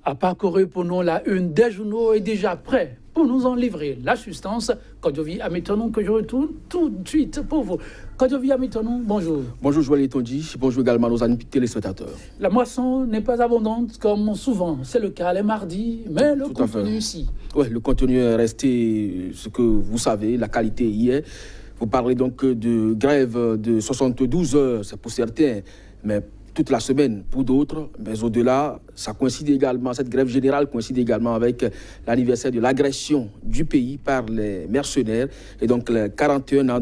A parcourir pour nous la une des journaux est déjà prêt pour nous en livrer la substance. Kodjovi Amitonou, que je retourne tout de suite pour vous. Kodjovi Amitonou, bonjour. Bonjour Joël Etondi, bonjour également nos amis téléspectateurs. La moisson n'est pas abondante comme souvent, c'est le cas les mardis, mais le contenu ici. Oui, le contenu est resté ce que vous savez, la qualité hier. Vous parlez donc de grève de 72 heures, c'est pour certains, mais toute la semaine pour d'autres, mais au-delà, ça coïncide également, cette grève générale coïncide également avec l'anniversaire de l'agression du pays par les mercenaires et donc les 41 ans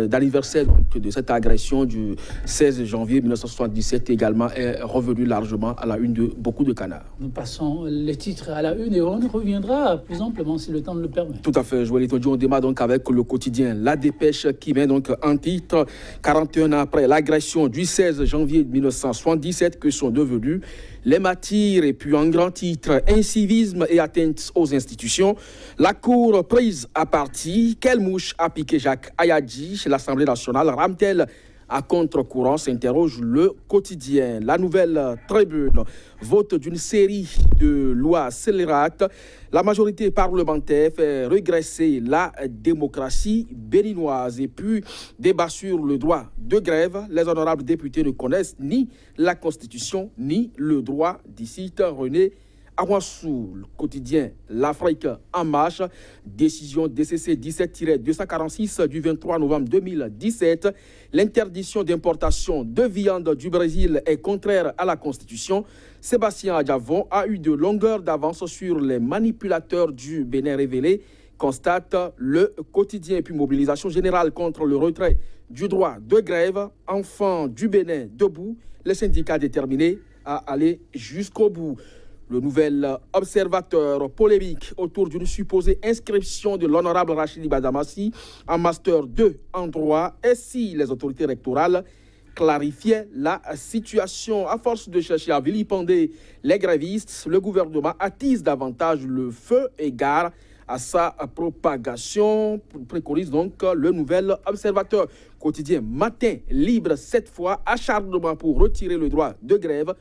d'anniversaire de cette agression du 16 janvier 1977 également est revenu largement à la une de beaucoup de canards. Nous passons les titres à la une et on y reviendra plus amplement si le temps le permet. Tout à fait, Joël Etondi, on démarre donc avec le quotidien La Dépêche qui met donc en titre 41 ans après l'agression du 16 janvier 1977 que sont devenus les martyrs et puis en grand titre incivisme et atteinte aux institutions. La Cour prise à partie. Quelle mouche a piqué Jacques Ayadji chez l'Assemblée nationale? Rame-t-elle à contre-courant, s'interroge le quotidien. La Nouvelle Tribune, vote d'une série de lois scélérates. La majorité parlementaire fait régresser la démocratie béninoise. Et puis, débat sur le droit de grève. Les honorables députés ne connaissent ni la Constitution, ni le droit, d'ici René Awansou. Le quotidien L'Afrique en marche, décision DCC 17-246 du 23 novembre 2017. L'interdiction d'importation de viande du Brésil est contraire à la Constitution. Sébastien Adjavon a eu de longueurs d'avance sur les manipulateurs du Bénin révélé, constate le quotidien. Et puis mobilisation générale contre le retrait du droit de grève. Enfants du Bénin debout, les syndicats déterminés à aller jusqu'au bout. Le Nouvel Observateur, polémique autour d'une supposée inscription de l'honorable Rachidi Badamassi en Master 2 en droit. Et si les autorités rectorales clarifiaient la situation? À force de chercher à vilipender les grévistes, le gouvernement attise davantage le feu égard à sa propagation, préconise donc le Nouvel Observateur. Quotidien Matin Libre, cette fois, acharnement pour retirer le droit de grève.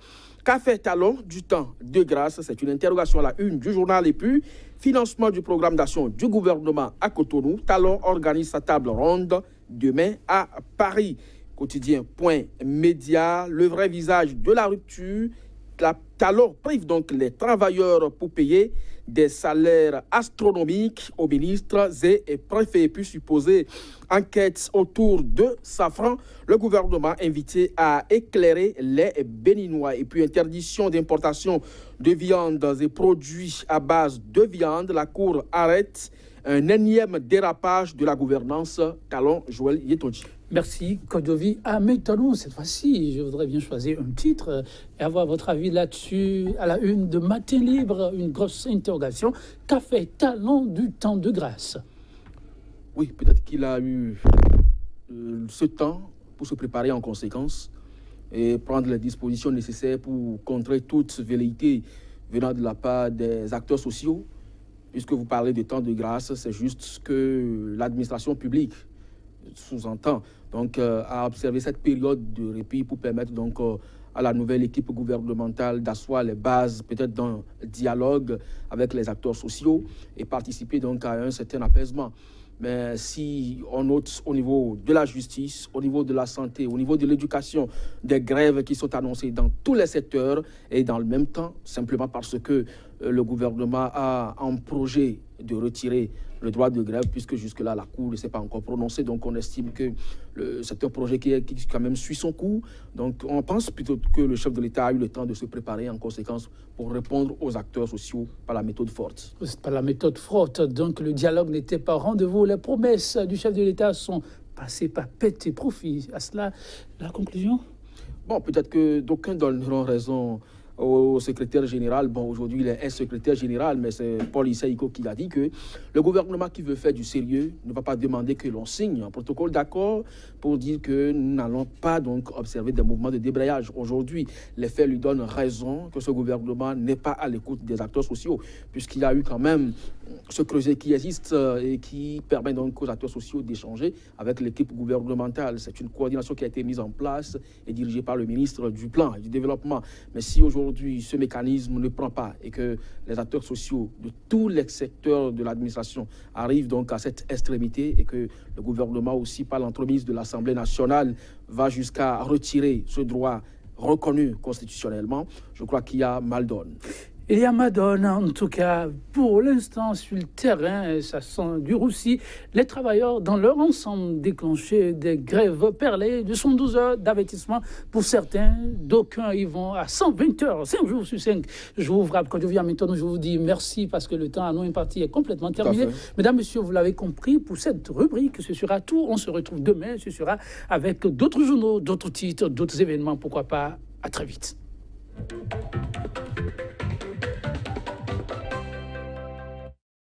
Qu'a fait Talon du temps de grâce? C'est une interrogation à la une du journal. Et puis, financement du programme d'action du gouvernement à Cotonou. Talon organise sa table ronde demain à Paris. Quotidien Point Média, le vrai visage de la rupture. Talon prive donc les travailleurs pour payer des salaires astronomiques aux ministres et préfets. Puis supposer enquête autour de Safran, le gouvernement invité à éclairer les Béninois. Et puis interdiction d'importation de viandes et produits à base de viande. La Cour arrête un énième dérapage de la gouvernance. Talon Joël Etondi. Merci, Kodjovi Amitonou. Cette fois-ci, je voudrais bien choisir un titre et avoir votre avis là-dessus. À la une de Matin Libre, une grosse interrogation. Qu'a fait Talon du temps de grâce? Oui, peut-être qu'il a eu ce temps pour se préparer en conséquence et prendre les dispositions nécessaires pour contrer toute velléité venant de la part des acteurs sociaux. Puisque vous parlez de temps de grâce, c'est juste ce que l'administration publique sous-entend. Donc, à observer cette période de répit pour permettre donc à la nouvelle équipe gouvernementale d'asseoir les bases, peut-être d'un dialogue avec les acteurs sociaux et participer donc à un certain apaisement. Mais si on note au niveau de la justice, au niveau de la santé, au niveau de l'éducation, des grèves qui sont annoncées dans tous les secteurs et dans le même temps, simplement parce que le gouvernement a en projet de retirer le droit de grève, puisque jusque-là, la Cour ne s'est pas encore prononcée. Donc, on estime que c'est un projet qui quand même suit son cours. Donc, on pense plutôt que le chef de l'État a eu le temps de se préparer en conséquence pour répondre aux acteurs sociaux par la méthode forte. C'est par la méthode forte. Donc, le dialogue n'était pas au rendez-vous. Les promesses du chef de l'État sont passées par pète et profit. À cela, la conclusion? Bon, peut-être que d'aucuns donneront raison au secrétaire général. Bon, aujourd'hui, il est secrétaire général, mais c'est Paul Issaïko qui a dit que le gouvernement qui veut faire du sérieux ne va pas demander que l'on signe un protocole d'accord pour dire que nous n'allons pas donc observer des mouvements de débrayage. Aujourd'hui, les faits lui donnent raison que ce gouvernement n'est pas à l'écoute des acteurs sociaux, puisqu'il y a eu quand même ce creuset qui existe et qui permet donc aux acteurs sociaux d'échanger avec l'équipe gouvernementale. C'est une coordination qui a été mise en place et dirigée par le ministre du Plan et du Développement. Mais si aujourd'hui ce mécanisme ne prend pas et que les acteurs sociaux de tous les secteurs de l'administration arrivent donc à cette extrémité et que le gouvernement aussi, par l'entremise de l'Assemblée nationale, va jusqu'à retirer ce droit reconnu constitutionnellement, je crois qu'il y a mal donne. Il y a Madonna, en tout cas, pour l'instant, sur le terrain, ça sent dur aussi. Les travailleurs, dans leur ensemble, déclenché des grèves perlées de 112 heures d'avertissement pour certains. D'aucuns, ils vont à 120 heures, 5 jours sur 5. Je vous frappe, quand je viens maintenant, je vous dis merci parce que le temps à nous imparti est complètement terminé. Mesdames, Messieurs, vous l'avez compris, pour cette rubrique, ce sera tout. On se retrouve demain, ce sera avec d'autres journaux, d'autres titres, d'autres événements. Pourquoi pas, à très vite.